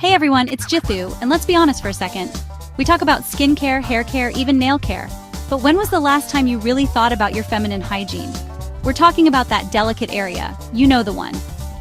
Hey everyone, it's Jithu, and let's be honest for a second. We talk about skincare, hair care, even nail care. But when was the last time you really thought about your feminine hygiene? We're talking about that delicate area, you know the one.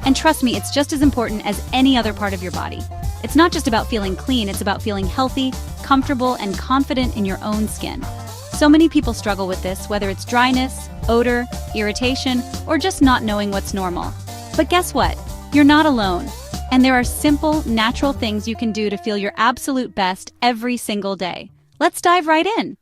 And trust me, it's just as important as any other part of your body. It's not just about feeling clean, it's about feeling healthy, comfortable, and confident in your own skin. So many people struggle with this, whether it's dryness, odor, irritation, or just not knowing what's normal. But guess what? You're not alone. And there are simple, natural things you can do to feel your absolute best every single day. Let's dive right in.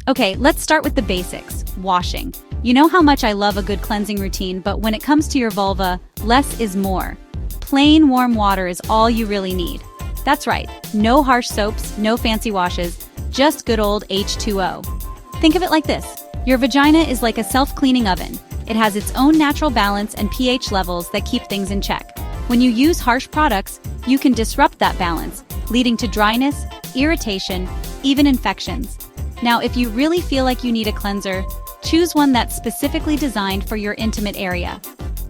Okay, let's start with the basics, washing. You know how much I love a good cleansing routine, but when it comes to your vulva, less is more. Plain warm water is all you really need. That's right, no harsh soaps, no fancy washes, just good old H2O. Think of it like this. Your vagina is like a self-cleaning oven. It has its own natural balance and pH levels that keep things in check. When you use harsh products, you can disrupt that balance, leading to dryness, irritation, even infections. Now, if you really feel like you need a cleanser, choose one that's specifically designed for your intimate area.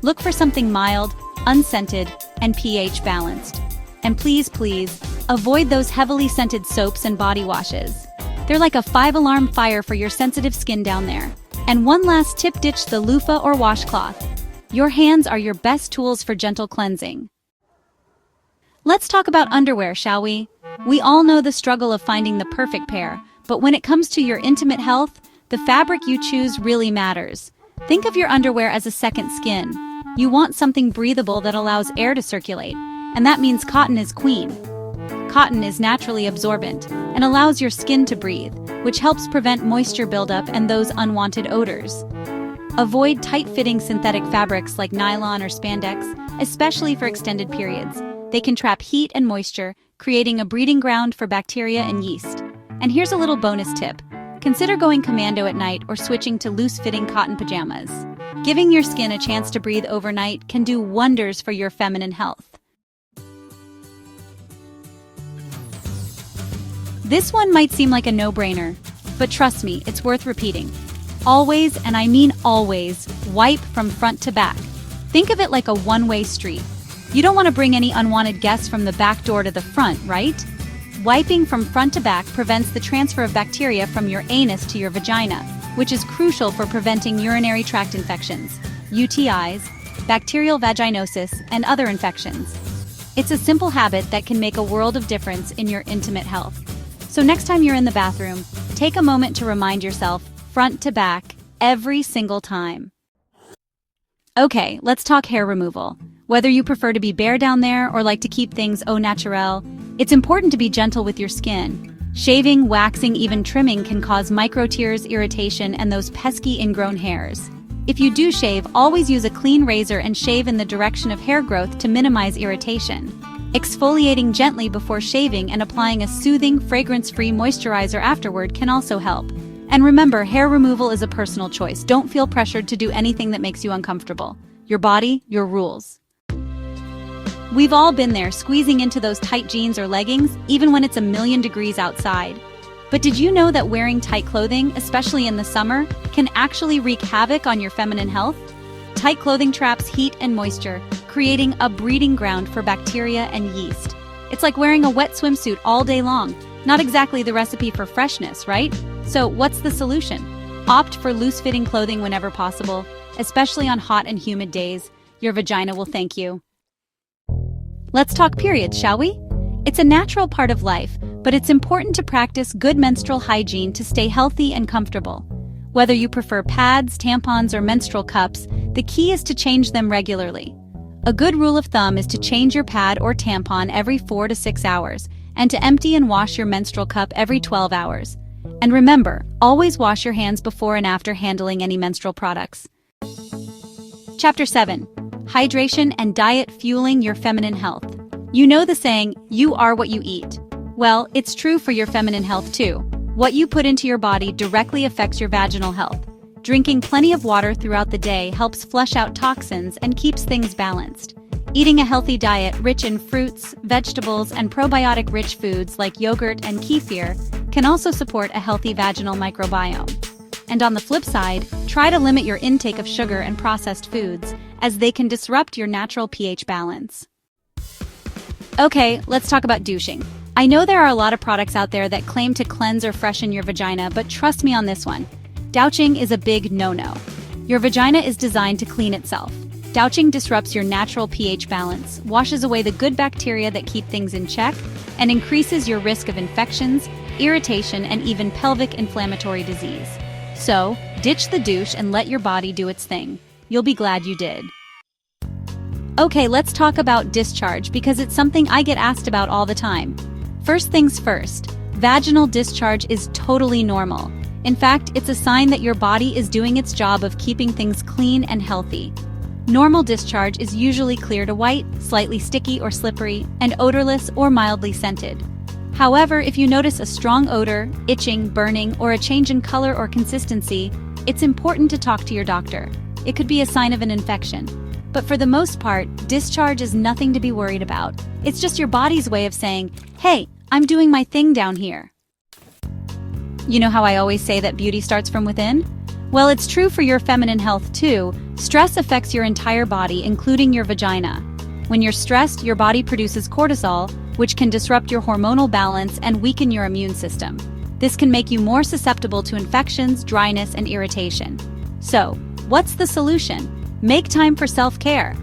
Look for something mild, unscented, and pH balanced. And please, avoid those heavily scented soaps and body washes. They're like a 5-alarm fire for your sensitive skin down there. And one last tip, ditch the loofah or washcloth. Your hands are your best tools for gentle cleansing. Let's talk about underwear, shall we? We all know the struggle of finding the perfect pair, but when it comes to your intimate health, the fabric you choose really matters. Think of your underwear as a second skin. You want something breathable that allows air to circulate, and that means cotton is queen. Cotton is naturally absorbent and allows your skin to breathe, which helps prevent moisture buildup and those unwanted odors. Avoid tight-fitting synthetic fabrics like nylon or spandex, especially for extended periods. They can trap heat and moisture, creating a breeding ground for bacteria and yeast. And here's a little bonus tip. Consider going commando at night or switching to loose-fitting cotton pajamas. Giving your skin a chance to breathe overnight can do wonders for your feminine health. This one might seem like a no-brainer, but trust me, it's worth repeating. Always, and I mean always, wipe from front to back. Think of it like a one-way street. You don't want to bring any unwanted guests from the back door to the front, right? Wiping from front to back prevents the transfer of bacteria from your anus to your vagina, which is crucial for preventing urinary tract infections, UTIs, bacterial vaginosis, and other infections. It's a simple habit that can make a world of difference in your intimate health. So next time you're in the bathroom, take a moment to remind yourself, front to back, every single time. Okay, let's talk hair removal. Whether you prefer to be bare down there or like to keep things au naturel, it's important to be gentle with your skin. Shaving, waxing, even trimming can cause micro tears, irritation, and those pesky ingrown hairs. If you do shave, always use a clean razor and shave in the direction of hair growth to minimize irritation. Exfoliating gently before shaving and applying a soothing, fragrance-free moisturizer afterward can also help. And remember, hair removal is a personal choice. Don't feel pressured to do anything that makes you uncomfortable. Your body, your rules. We've all been there, squeezing into those tight jeans or leggings, even when it's a million degrees outside. But did you know that wearing tight clothing, especially in the summer, can actually wreak havoc on your feminine health? Tight clothing traps heat and moisture, creating a breeding ground for bacteria and yeast. It's like wearing a wet swimsuit all day long. Not exactly the recipe for freshness, right? So what's the solution? Opt for loose-fitting clothing whenever possible, especially on hot and humid days. Your vagina will thank you. Let's talk periods, shall we? It's a natural part of life, but it's important to practice good menstrual hygiene to stay healthy and comfortable. Whether you prefer pads, tampons, or menstrual cups, the key is to change them regularly. A good rule of thumb is to change your pad or tampon every 4 to 6 hours, and to empty and wash your menstrual cup every 12 hours. And remember, always wash your hands before and after handling any menstrual products. Chapter 7. Hydration and Diet Fueling Your Feminine Health. You know the saying, you are what you eat. Well, it's true for your feminine health too. What you put into your body directly affects your vaginal health. Drinking plenty of water throughout the day helps flush out toxins and keeps things balanced. Eating a healthy diet rich in fruits, vegetables, and probiotic-rich foods like yogurt and kefir can also support a healthy vaginal microbiome. And on the flip side, try to limit your intake of sugar and processed foods, as they can disrupt your natural pH balance. Okay, let's talk about douching. I know there are a lot of products out there that claim to cleanse or freshen your vagina, but trust me on this one. Douching is a big no-no. Your vagina is designed to clean itself. Douching disrupts your natural pH balance, washes away the good bacteria that keep things in check, and increases your risk of infections, irritation, and even pelvic inflammatory disease. So, ditch the douche and let your body do its thing. You'll be glad you did. Okay, let's talk about discharge because it's something I get asked about all the time. First things first, vaginal discharge is totally normal. In fact, it's a sign that your body is doing its job of keeping things clean and healthy. Normal discharge is usually clear to white, slightly sticky or slippery, and odorless or mildly scented. However, if you notice a strong odor, itching, burning, or a change in color or consistency, it's important to talk to your doctor. It could be a sign of an infection. But for the most part, discharge is nothing to be worried about. It's just your body's way of saying, hey, I'm doing my thing down here. You know how I always say that beauty starts from within? Well, it's true for your feminine health too. Stress affects your entire body, including your vagina. When you're stressed, your body produces cortisol, which can disrupt your hormonal balance and weaken your immune system. This can make you more susceptible to infections, dryness, and irritation. So, what's the solution? Make time for self-care.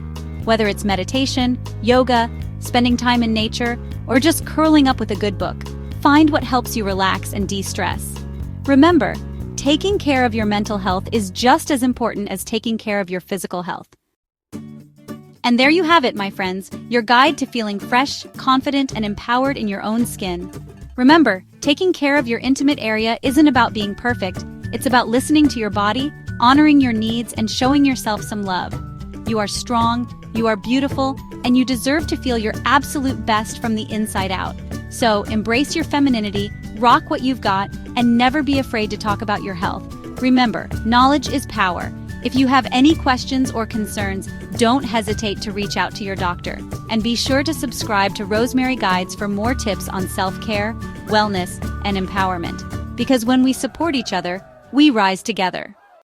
Whether it's meditation, yoga, spending time in nature, or just curling up with a good book, find what helps you relax and de-stress. Remember, taking care of your mental health is just as important as taking care of your physical health. And there you have it, my friends, your guide to feeling fresh, confident, and empowered in your own skin. Remember, taking care of your intimate area isn't about being perfect, it's about listening to your body, honoring your needs, and showing yourself some love. You are strong, you are beautiful, and you deserve to feel your absolute best from the inside out. So embrace your femininity, rock what you've got, and never be afraid to talk about your health. Remember, knowledge is power. If you have any questions or concerns, don't hesitate to reach out to your doctor. And be sure to subscribe to Rosemary Guides for more tips on self-care, wellness, and empowerment. Because when we support each other, we rise together.